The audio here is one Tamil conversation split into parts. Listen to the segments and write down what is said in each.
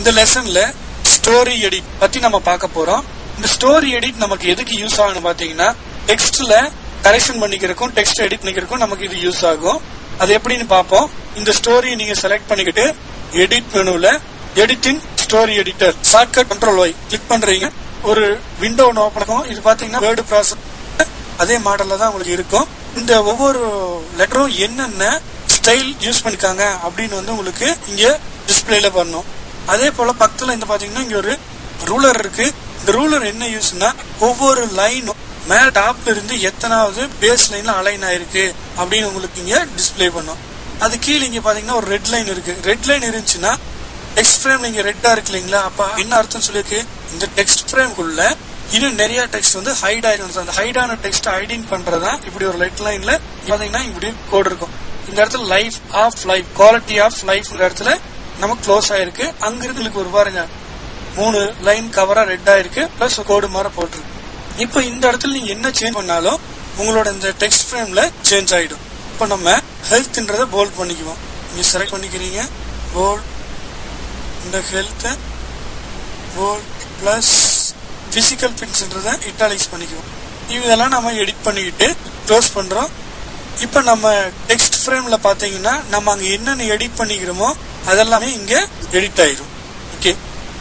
இந்த லெசன்ல ஸ்டோரி எடிட் பத்தி நம்ம பார்க்க போறோம். இந்த ஸ்டோரி எடிட் நமக்கு எதுக்கு யூஸ் ஆகும்னு பாத்தீங்கன்னா, டெக்ஸ்ட்ல கரெக்ஷன் பண்ணிக்கிறதுக்கும் டெக்ஸ்ட் எடிட் பண்ணிக்கிறதுக்கும் நமக்கு இது யூஸ் ஆகும். அது எப்படின்னு பார்ப்போம். இந்த ஸ்டோரியை நீங்க செலக்ட் பண்ணிக்கிட்டு எடிட் மெனுல editing story editor shortcut control Y click பண்றீங்க. ஒரு விண்டோ ஒன்று ஓபன் ஆகும். இது பாத்தீங்கன்னா வேர்டு ப்ராசஸ் அதே மாடல்ல தான் உங்களுக்கு இருக்கும். இந்த ஒவ்வொரு லெட்டரும் என்னென்ன ஸ்டைல் யூஸ் பண்ணிருக்காங்க அப்படின்னு உங்களுக்கு இங்க டிஸ்பிளேல பண்ணும். அதே போல பக்கத்துல இந்த பாத்தீங்கன்னா இங்க ஒரு ரூலர் இருக்கு. இந்த ரூலர் என்ன யூஸ்னா, ஒவ்வொரு லைனும் மேல டாப்ல இருந்து எத்தனாவது பேஸ் லைன்ல அலைன் ஆயிருக்கு அப்படின்னு உங்களுக்கு இங்க டிஸ்பிளே பண்ணும். அது கீழே இங்க பாத்தீங்கன்னா ஒரு ரெட் லைன் இருக்கு. ரெட் லைன் இருந்துச்சுன்னா டெக்ஸ்ட் ஃப்ரேம் இங்க ரெட்டா இருக்கு இல்லைங்களா, அப்ப என்ன அர்த்தம் சொல்லிருக்கு, இந்த டெக்ஸ்ட் ஃப்ரேம்குள்ள இன்னும் நிறைய டெக்ஸ்ட் ஹைட் ஆயிருக்கு. அந்த ஹைடான டெக்ஸ்ட் ஹைடிங் பண்றதா இப்படி ஒரு ரெட் லைன்ல பாத்தீங்கன்னா இப்படி கோட் இருக்கும். இந்த இடத்துல life of life, quality of life இடத்துல நமக்கு க்ளோஸ் ஆயிருக்கு. அங்கிருந்து ஒரு பாருங்க 3 லைன் கவரா ரெட் ஆயிருக்கு, பிளஸ் கோடு மாதிரி போட்டிருக்கு. இப்ப இந்த இடத்துல நீங்க என்ன சேஞ்ச் பண்ணாலும் உங்களோட இந்த டெக்ஸ்ட் ஃப்ரேம்ல சேஞ்ச் ஆயிடும். இப்ப நம்ம ஹெல்த்ன்றத போல்ட் பண்ணிக்குவோம். நீங்க செலக்ட் பண்ணிக்கிறீங்க போல்ட், இந்த ஹெல்த் போல்ட் பிளஸ் பிசிக்கல் பிட்ஸ்ன்றத இட்டாலிக்ஸ் பண்ணிக்குவோம். இதெல்லாம் நம்ம எடிட் பண்ணிக்கிட்டு க்ளோஸ் பண்றோம். இப்ப நம்ம டெக்ஸ்ட் ஃப்ரேம்ல பாத்தீங்கன்னா நம்ம அங்க என்னென்ன எடிட் பண்ணிக்கிறோமோ அதெல்லாமே இங்க எடிட் ஆயிரும். ஓகே,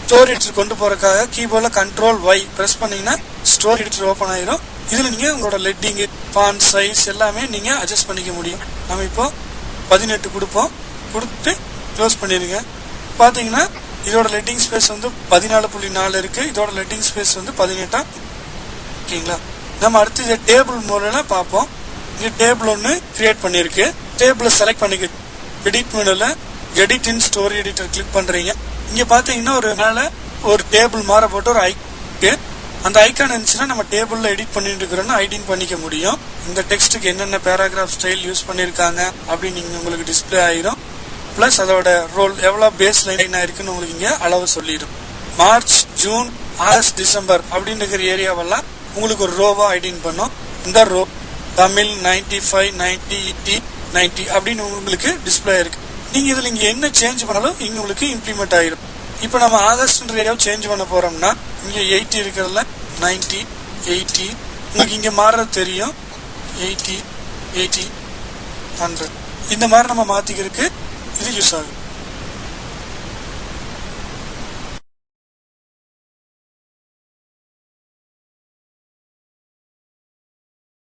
ஸ்டோரி எடிட்டர் கொண்டு போறதுக்காக கீபோர்ட்ல கண்ட்ரோல் ஒய் பிரஸ் பண்ணீங்கன்னா ஸ்டோரி எடிட்டர் ஓபன் ஆயிரும். இதுல நீங்க உங்களோட லெட்டிங், ஃபாண்ட் சைஸ் எல்லாமே நீங்க அட்ஜஸ்ட் பண்ணிக்க முடியும். நம்ம இப்போ 18 கொடுப்போம். கொடுத்து க்ளோஸ் பண்ணிருங்க. பாத்தீங்கன்னா இதோட லெட்டிங் ஸ்பேஸ் 14.4 இருக்கு. இதோட லெட்டிங் ஸ்பேஸ் 18. ஓகேங்களா, நம்ம அடுத்து இதை டேபிள் மூலமா பார்ப்போம். இங்க டேபிள் ஒன்னு கிரியேட் பண்ணிருக்கு. டேபிள செலக்ட் பண்ணிக்க எடிட் மெனுல edit in story editor click பண்றீங்க. இங்க பாத்தீங்கன்னா ஒரு மேல ஒரு டேபிள் மாற போட்டு ஒரு ஐக்கான், அந்த ஐக்கான் இருந்துச்சுன்னா நம்ம டேபிள்ல எடிட் பண்ணிட்டு இருக்கிறோம்னு ஐடென்டி பண்ணிக்க முடியும். இந்த டெக்ஸ்ட்டுக்கு என்னென்ன பேராகிராஃப் ஸ்டைல் யூஸ் பண்ணிருக்காங்க அப்படின்னு உங்களுக்கு டிஸ்பிளே ஆயிரும். பிளஸ் அதோட ரோல் எவ்வளவு பேஸ் லைன் ஆயிருக்குன்னு உங்களுக்கு இங்க அளவு சொல்லிடும். மார்ச், ஜூன், ஆகஸ்ட், டிசம்பர் அப்படின்னு இருக்கிற ஏரியாவெல்லாம் உங்களுக்கு ஒரு ரோவா ஐடென்டி பண்ணும். இந்த ரோ தமிழ் 95, 90, 80, 90 அப்படின்னு உங்களுக்கு டிஸ்பிளே இருக்கு. நீங்க இதுல இங்க என்ன சேஞ்ச் பண்ணாலும் இங்க உங்களுக்கு இம்ப்ளிமெண்ட் ஆயிரும். இப்ப நம்ம ஆகஸ்ட் ஏரியாவை சேஞ்ச் பண்ண போறோம்னா இங்க 80 இருக்கிறதுல 90, 80 உங்களுக்கு இங்க மாறுறது தெரியும். 80, 80, 100 இந்த மாதிரி நம்ம மாத்திக்கிறதுக்கு இது யூஸ் ஆகும்.